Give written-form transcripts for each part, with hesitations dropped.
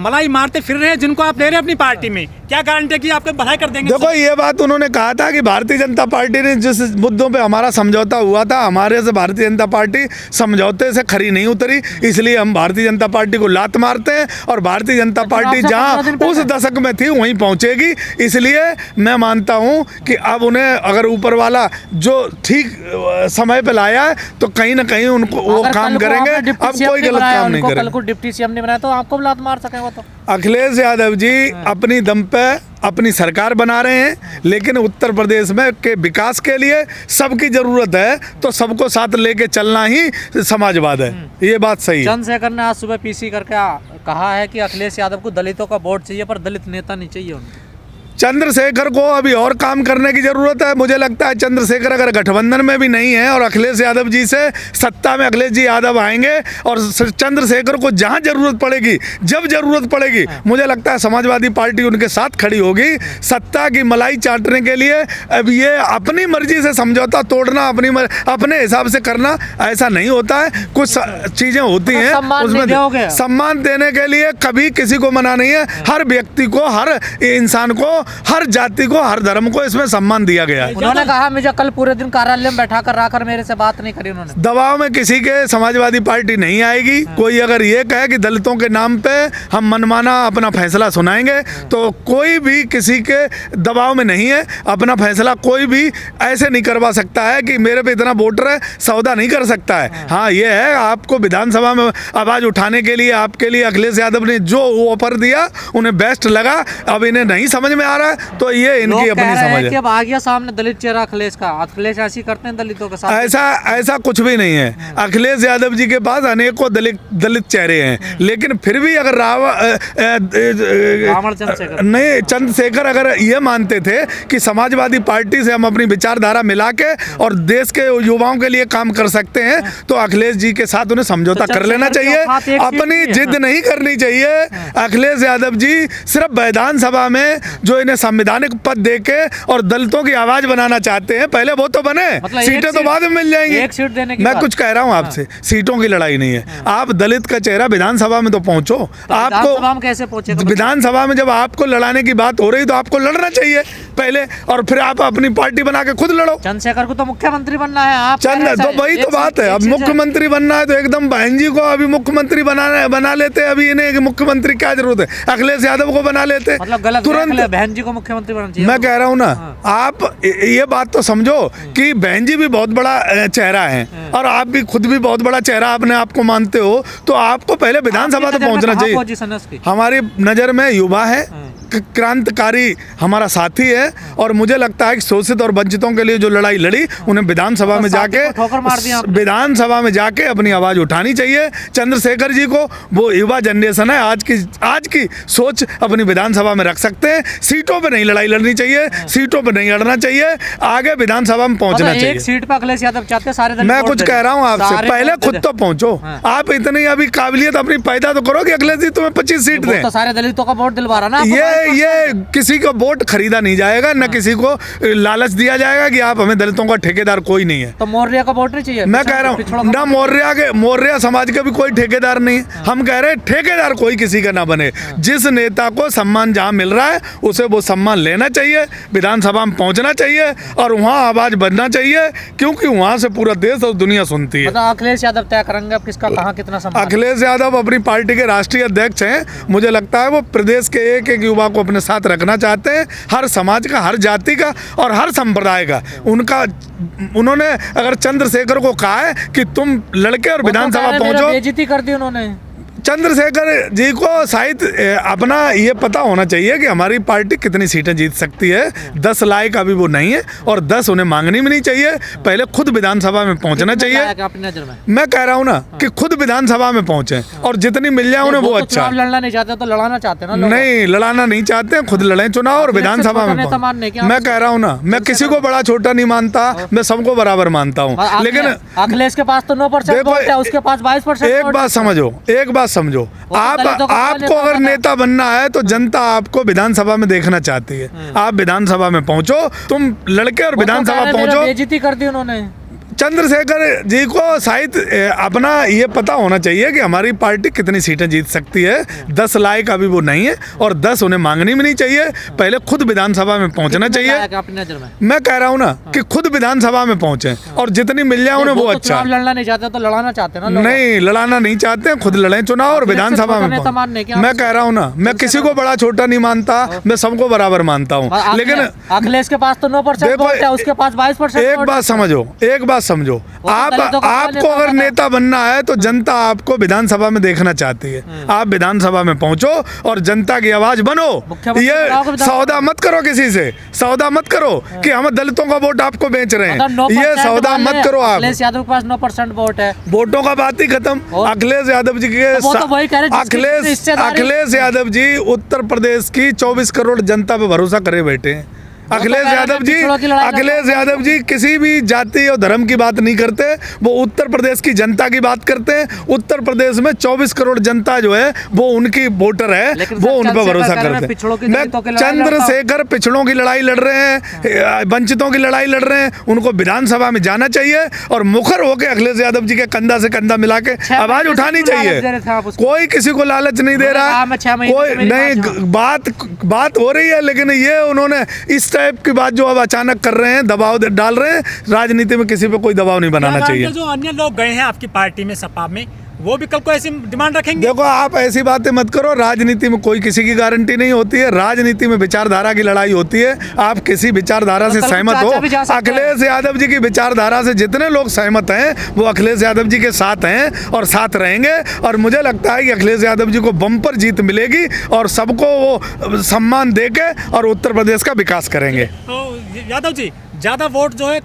मलाई मारते फिर रहे हैं जिनको आप ले रहे हैं अपनी पार्टी में, क्या गारंटी है कि आपको भलाई कर देंगे? देखो ये बात उन्होंने कहा था कि भारतीय जनता पार्टी ने जिस मुद्दों पे हमारा समझौता हुआ था, हमारे से भारतीय जनता पार्टी समझौते से खरी नहीं उतरी, इसलिए हम भारतीय जनता पार्टी को लात मारते हैं और भारतीय जनता पार्टी जहां उस दशक में थी वहीं पहुंचेगी। इसलिए मैं मानता हूं कि अब उन्हें अगर ऊपर वाला जो ठीक समय पे लाया है तो कहीं ना कहीं उनको वो काम करेंगे। अब कोई गलत काम नहीं करेंगे। कल को डिप्टी सीएम ने बनाया तो आपको भी लात मार सकेंगे वो तो। अखिलेश यादव जी अपनी दम पे अपनी सरकार बना रहे हैं, लेकिन उत्तर प्रदेश में के विकास के लिए सबकी जरूरत है तो सबको साथ लेके चलना ही समाजवाद है। ये बात सही है। चंद्रशेखर ने आज सुबह पीसी करके कहा है कि अखिलेश यादव को दलितों का वोट चाहिए पर दलित नेता नहीं चाहिए उनको। चंद्रशेखर को अभी और काम करने की जरूरत है। मुझे लगता है चंद्रशेखर अगर गठबंधन में भी नहीं है और अखिलेश यादव जी से सत्ता में अखिलेश जी यादव आएंगे और चंद्रशेखर को जहां जरूरत पड़ेगी, जब जरूरत पड़ेगी, मुझे लगता है समाजवादी पार्टी उनके साथ खड़ी होगी। सत्ता की मलाई चाटने के लिए अब ये अपनी मर्जी से समझौता तोड़ना, अपने हिसाब से करना ऐसा नहीं होता है। कुछ चीजें होती हैं उसमें सम्मान देने के लिए कभी किसी को मना नहीं है। हर व्यक्ति को, हर इंसान को, हर जाति को, हर धर्म को इसमें सम्मान दिया गया है। उन्होंने कहा मुझे कल पूरे दिन कार्यालय में बैठा कर रखकर मेरे से बात नहीं करी उन्होंने। दबाव में किसी के समाजवादी पार्टी नहीं आएगी। कोई अगर ये कहे कि दलितों के नाम पे हम मनमाना अपना फैसला सुनाएंगे तो कोई भी किसी के दबाव में नहीं है। अपना फैसला कोई भी ऐसे नहीं करवा सकता है कि मेरे पे इतना वोटर है, सौदा नहीं कर सकता है। हाँ ये है, आपको विधानसभा में आवाज उठाने के लिए आपके लिए अखिलेश यादव ने जो ऑफर दिया उन्हें बेस्ट लगा। अब इन्हें नहीं समझ में आ रहा है तो ये इनकी अपनी समझ है। अब आ गया सामने दलित चेहरा अखिलेश का। अखिलेश ऐसी करते हैं दलितों के साथ? ऐसा कुछ भी नहीं है। अखिलेश यादव जी के पास अनेकों दलित चेहरे हैं, लेकिन फिर भी अगर चंद्रशेखर अगर ये मानते थे कि समाजवादी पार्टी से हम अपनी विचारधारा मिला के और देश के युवाओं के लिए काम कर सकते हैं तो अखिलेश जी के साथ उन्हें समझौता कर लेना चाहिए। अपनी जिद नहीं करनी चाहिए। अखिलेश यादव जी सिर्फ विधानसभा में जो इन्हें संवैधानिक पद देके और दलितों की आवाज बनाना चाहते हैं, पहले वो तो बने, सीटें तो बाद में मिल जाएंगी। एक सीट देने की मैं कुछ कह रहा हूँ आपसे, सीटों की लड़ाई नहीं है। आप दलित का चेहरा विधानसभा में तो पहुंचो। आपको कैसे पहुंचे? विधानसभा में जब आपको लड़ाने की बात हो रही तो आपको लड़ना चाहिए पहले, और फिर आप अपनी पार्टी बना के खुद लड़ो। चंद्रशेखर को तो मुख्यमंत्री बनना है। आप तो वही तो बात है। अब मुख्यमंत्री बनना है तो एकदम बहन जी को अभी मुख्यमंत्री बना लेते। अभी इन्हें मुख्यमंत्री क्या जरूरत है? अखिलेश यादव को बना लेते तुरंत। बहन जी को मुख्यमंत्री बनना चाहिए। मैं कह रहा हूँ ना, आप ये बात तो समझो कि बहन जी भी बहुत बड़ा चेहरा है और आप भी खुद भी बहुत बड़ा चेहरा अपने आप को मानते हो, तो आपको पहले विधानसभा तो पहुंचना चाहिए। हमारी नजर में युवा है, क्रांतिकारी हमारा साथी है और मुझे लगता है कि शोषित और वंचितों के लिए जो लड़ाई लड़ी उन्हें विधानसभा में जाके अपनी आवाज उठानी चाहिए। चंद्रशेखर जी को, वो युवा जनरेशन है, आज की सोच अपनी विधानसभा में रख सकते हैं। सीटों पे नहीं लड़ाई लड़नी चाहिए, सीटों पे नहीं लड़ना चाहिए, आगे विधानसभा में पहुंचना चाहिए। एक सीट पर अखिलेश यादव चाहते सारे। मैं कुछ कह रहा हूँ आपसे, पहले खुद तो पहुंचो। आप इतनी अभी काबिलियत अपनी पैदा तो करो कि अखिलेश जी तुम्हें 25 सीट दें। तो सारे दलितों का वोट दिलवा रहा ना। ये किसी का वोट खरीदा नहीं जाएगा, न किसी को लालच दिया जाएगा कि आप हमें दलितों का ठेकेदार कोई नहीं है। तो मौर्य का वोट नहीं चाहिए? मैं कह रहा हूँ ना, मौर्य समाज का भी कोई ठेकेदार नहीं है। हम कह रहे हैं ठेकेदार कोई किसी का ना बने। जिस नेता को सम्मान जहाँ मिल रहा है उसे वो सम्मान लेना चाहिए, विधानसभा में पहुंचना चाहिए और वहाँ आवाज बनना चाहिए, क्योंकि वहाँ से पूरा देश और दुनिया सुनती है। अखिलेश यादव तय करेंगे अब किसका कहाँ कितना सम्मान। अखिलेश यादव अपनी पार्टी के राष्ट्रीय अध्यक्ष हैं। मुझे लगता है वो प्रदेश के एक एक युवा को अपने साथ रखना चाहते हैं, हर समाज का, हर जाति का और हर संप्रदाय का। उन्होंने अगर चंद्रशेखर को कहा है कि तुम लड़के और विधानसभा पहुंचो, बेइज्जती कर दी उन्होंने। चंद्रशेखर जी को शायद अपना ये पता होना चाहिए कि हमारी पार्टी कितनी सीटें जीत सकती है। 10 लायक अभी वो नहीं है और 10 उन्हें मांगनी भी नहीं चाहिए। पहले खुद विधानसभा में पहुंचना चाहिए। मैं कह रहा हूँ ना कि खुद विधानसभा में पहुंचे और जितनी मिल जाए उन्हें वो अच्छा। लड़ना नहीं चाहते तो लड़ाना चाहते ना? नहीं, लड़ाना नहीं चाहते, खुद लड़े चुनाव और विधानसभा में। मैं कह रहा हूँ ना, मैं किसी को बड़ा छोटा नहीं मानता, मैं सबको बराबर मानता हूँ। लेकिन अखिलेश के पास तो 9% वोट है, उसके पास 22%। एक बात समझो, आपको अगर नेता बनना है तो जनता आपको विधानसभा में देखना चाहती है। आप विधानसभा में पहुंचो, तुम लड़के और विधानसभा पहुंचो। बेइज्जती कर दी उन्होंने। चंद्रशेखर जी को शायद अपना ये पता होना चाहिए कि हमारी पार्टी कितनी सीटें जीत सकती है। 10 लायक अभी वो नहीं है और 10 उन्हें मांगनी भी नहीं चाहिए। पहले खुद विधानसभा में पहुंचना चाहिए। अपनी नजर में मैं कह रहा हूँ ना कि खुद विधानसभा में पहुंचे और जितनी मिल जाए उन्हें वो अच्छा। चुनाव लड़ना नहीं चाहते तो लड़ाना चाहते हैं ना लोग। नहीं, लड़ाना नहीं चाहते, खुद लड़ें चुनाव और विधानसभा में मैं कह रहा हूँ ना, मैं किसी को बड़ा छोटा नहीं मानता, मैं सबको बराबर मानता हूँ। लेकिन अखिलेश के पास तो 9% वोट है, उसके पास 22%। एक बात समझो, आपको अगर नेता बनना है तो जनता आपको विधानसभा में देखना चाहती है। आप विधानसभा में पहुंचो और जनता की आवाज बनो। ये सौदा मत करो, किसी से सौदा मत करो कि हम दलितों का वोट आपको बेच रहे हैं, ये सौदा मत करो। आप अखिलेश यादव के पास 9% वोट है, वोटों का बात ही खत्म। अखिलेश यादव जी के अखिलेश यादव जी उत्तर प्रदेश की 24 करोड़ जनता पे भरोसा करे बैठे हैं। अखिलेश यादव जी किसी भी जाति और धर्म की बात नहीं करते, वो उत्तर प्रदेश की जनता की बात करते हैं। उत्तर प्रदेश में 24 करोड़ जनता जो है वो उनकी वोटर है, वो उन पर भरोसा करते हैं। चंद्रशेखर पिछड़ों की लड़ाई लड़ रहे हैं, वंचितों की लड़ाई लड़ रहे हैं, उनको विधानसभा में जाना चाहिए और मुखर होकर अखिलेश यादव जी के कंधा से कंधा मिला के आवाज उठानी चाहिए। कोई किसी को लालच नहीं दे रहा, कोई नहीं, बात हो रही है, लेकिन ये उन्होंने इस टाइप की बात जो अब अचानक कर रहे हैं, दबाव डाल रहे हैं। राजनीति में किसी पे कोई दबाव नहीं बनाना चाहिए। जो अन्य लोग गए हैं आपकी पार्टी में, सपा में, वो भी कल को ऐसी डिमांड रखेंगे? देखो, आप ऐसी बातें मत करो। राजनीति में कोई किसी की गारंटी नहीं होती है। राजनीति में विचारधारा की लड़ाई होती है। आप किसी विचारधारा से सहमत हो, अखिलेश यादव जी की विचारधारा से जितने लोग सहमत हैं वो अखिलेश यादव जी के साथ हैं और साथ रहेंगे। और मुझे लगता है कि अखिलेश यादव जी को बम्पर जीत मिलेगी और सबको वो सम्मान देके और उत्तर प्रदेश का विकास करेंगे। तो यादव जी, ज्यादा वोट जो है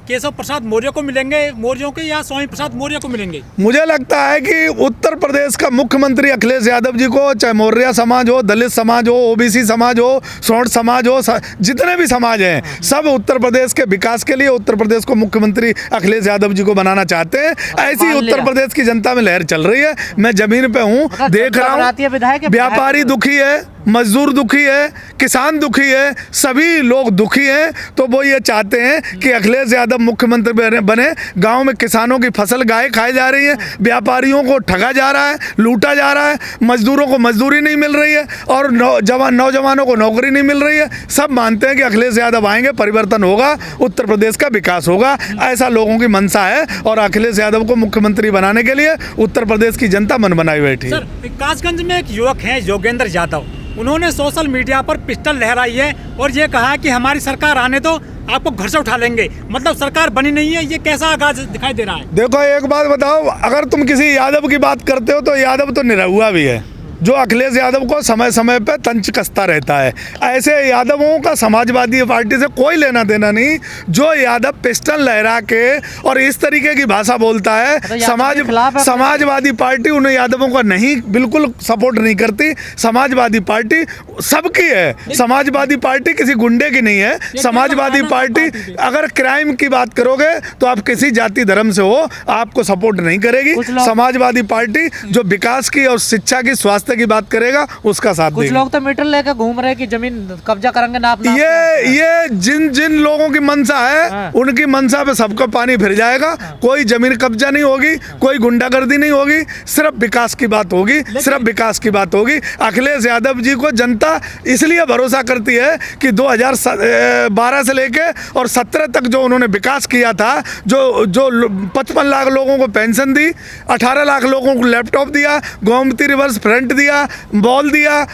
केशव प्रसाद मौर्य को मिलेंगे, मौर्यों के, या स्वामी प्रसाद मौर्य को मिलेंगे? मुझे लगता है कि उत्तर प्रदेश का मुख्यमंत्री अखिलेश यादव जी को, चाहे मौर्य समाज हो, दलित समाज हो, ओबीसी समाज हो, सोंठ समाज हो, जितने भी समाज हैं, सब उत्तर प्रदेश के विकास के लिए उत्तर प्रदेश को मुख्यमंत्री अखिलेश यादव जी को बनाना चाहते हैं। ऐसी उत्तर प्रदेश की जनता में लहर चल रही है। मैं जमीन पे हूँ, देख रहा हूँ, व्यापारी दुखी है, मजदूर दुखी है, किसान दुखी है, सभी लोग दुखी हैं। तो वो ये चाहते हैं कि अखिलेश यादव मुख्यमंत्री बने। गांव में किसानों की फसल गाय खाई जा रही है, व्यापारियों को ठगा जा रहा है, लूटा जा रहा है, मजदूरों को मजदूरी नहीं मिल रही है और नौजवानों को नौकरी नहीं मिल रही है। सब मानते हैं कि अखिलेश यादव आएंगे, परिवर्तन होगा, उत्तर प्रदेश का विकास होगा। ऐसा लोगों की मंशा है और अखिलेश यादव को मुख्यमंत्री बनाने के लिए उत्तर प्रदेश की जनता मन बनाई बैठी है। कासगंज में एक युवक है योगेंद्र यादव, उन्होंने सोशल मीडिया पर पिस्टल लहराई है और ये कहा कि हमारी सरकार आने तो आपको घर से उठा लेंगे। मतलब सरकार बनी नहीं है, ये कैसा आगाज दिखाई दे रहा है? देखो, एक बात बताओ, अगर तुम किसी यादव की बात करते हो तो यादव तो निरहुआ भी है, जो अखिलेश यादव को समय समय पर तंच कसता रहता है। ऐसे यादवों का समाजवादी पार्टी से कोई लेना देना नहीं। जो यादव पिस्टल लहरा के और इस तरीके की भाषा बोलता है, समाजवादी पार्टी उन यादवों का नहीं, बिल्कुल सपोर्ट नहीं करती। समाजवादी पार्टी सबकी है, समाजवादी पार्टी किसी गुंडे की नहीं है। समाजवादी पार्टी अगर क्राइम की बात करोगे तो आप किसी जाति धर्म से हो, आपको सपोर्ट नहीं करेगी। समाजवादी पार्टी जो विकास की और शिक्षा की, स्वास्थ्य की बात करेगा, उसका साथ कुछ लोग तो मीटर लेकर घूम रहे हैं कि जमीन कब्जा करेंगे नाप। ये जिन लोगों की मंशा है, उनकी मंशा पे सबका पानी फिर जाएगा। कोई जमीन कब्जा नहीं होगी, कोई गुंडागर्दी नहीं होगी, सिर्फ विकास की बात होगी, सिर्फ विकास की बात होगी। अखिलेश यादव जी को जनता इसलिए भरोसा करती है कि 2012 से लेके और 17 तक जो उन्होंने विकास किया था, जो 55 लाख लोगों को पेंशन दी, 18 लाख लोगों को लैपटॉप दिया, गोमती रिवर्स फ्रंट दिया, बॉल दिया,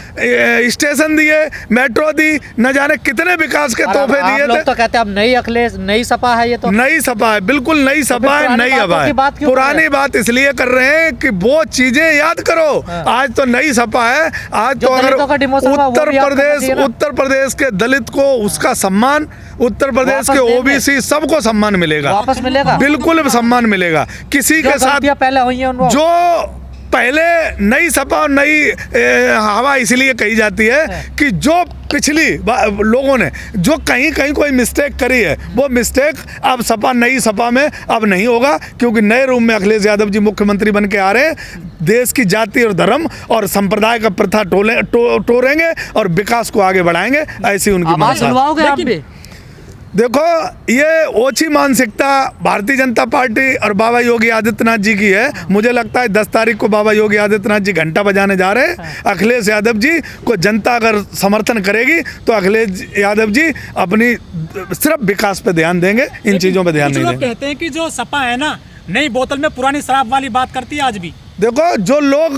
स्टेशन दिए, मेट्रो दी, न जाने कितने विकास के तोहफे दिए थे। तो कहते हैं अब नई अखिलेश, नई सपा है, ये तो नई सपा है, बिल्कुल नई सपा है, नई हवा है। पुरानी बात इसलिए कर रहे हैं कि वो चीजें याद करो। आज तो नई सपा है। आज तो अगर उत्तर प्रदेश के दलित को उसका सम्मान, उत्तर प्रदेश के ओबीसी सबको सम्मान मिलेगा, वापस मिलेगा, बिल्कुल सम्मान मिलेगा। किसी के साथ पहले हुई है जो पहले नई सपा और नई हवा इसलिए कही जाती है कि जो पिछली लोगों ने जो कहीं कोई मिस्टेक करी है, वो मिस्टेक अब सपा, नई सपा में अब नहीं होगा, क्योंकि नए रूप में अखिलेश यादव जी मुख्यमंत्री बन के आ रहे हैं। देश की जाति और धर्म और संप्रदाय का प्रथा टोरेंगे और विकास को आगे बढ़ाएंगे। ऐसी उनकी मंशा। देखो, ये ओछी मानसिकता भारतीय जनता पार्टी और बाबा योगी आदित्यनाथ जी की है। मुझे लगता है 10 तारीख को बाबा योगी आदित्यनाथ जी घंटा बजाने जा रहे हैं। अखिलेश यादव जी को जनता अगर समर्थन करेगी तो अखिलेश यादव जी अपनी सिर्फ विकास पे ध्यान देंगे, इन चीज़ों पे ध्यान कुछ नहीं लोग देंगे। कहते हैं कि जो सपा है ना, नई बोतल में पुरानी शराब वाली बात करती है आज भी। देखो, जो लोग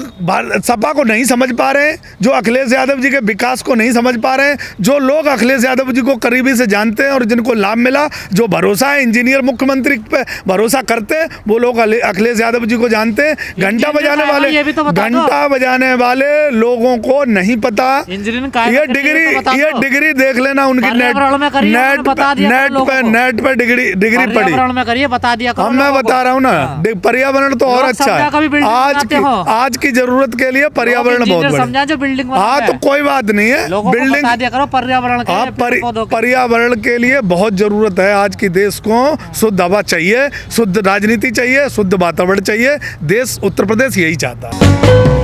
सपा को नहीं समझ पा रहे हैं, जो अखिलेश यादव जी के विकास को नहीं समझ पा रहे हैं, जो लोग अखिलेश यादव जी को करीबी से जानते हैं और जिनको लाभ मिला, जो भरोसा है इंजीनियर मुख्यमंत्री पे भरोसा करते हैं, वो लोग अखिलेश यादव जी को जानते हैं। घंटा बजाने वाले लोगों को नहीं पता। ये डिग्री देख लेना उनकी, नेट पे डिग्री पड़ी। मैं बता रहा हूँ ना, पर्यावरण तो और अच्छा है। आज की जरूरत के लिए पर्यावरण बहुत बड़ा। जो बिल्डिंग हाँ, तो कोई बात नहीं है, बिल्डिंग करो पर्यावरण के पर्यावरण के लिए बहुत जरूरत है। आज की देश को शुद्ध हवा चाहिए, शुद्ध राजनीति चाहिए, शुद्ध वातावरण चाहिए। देश उत्तर प्रदेश यही चाहता है।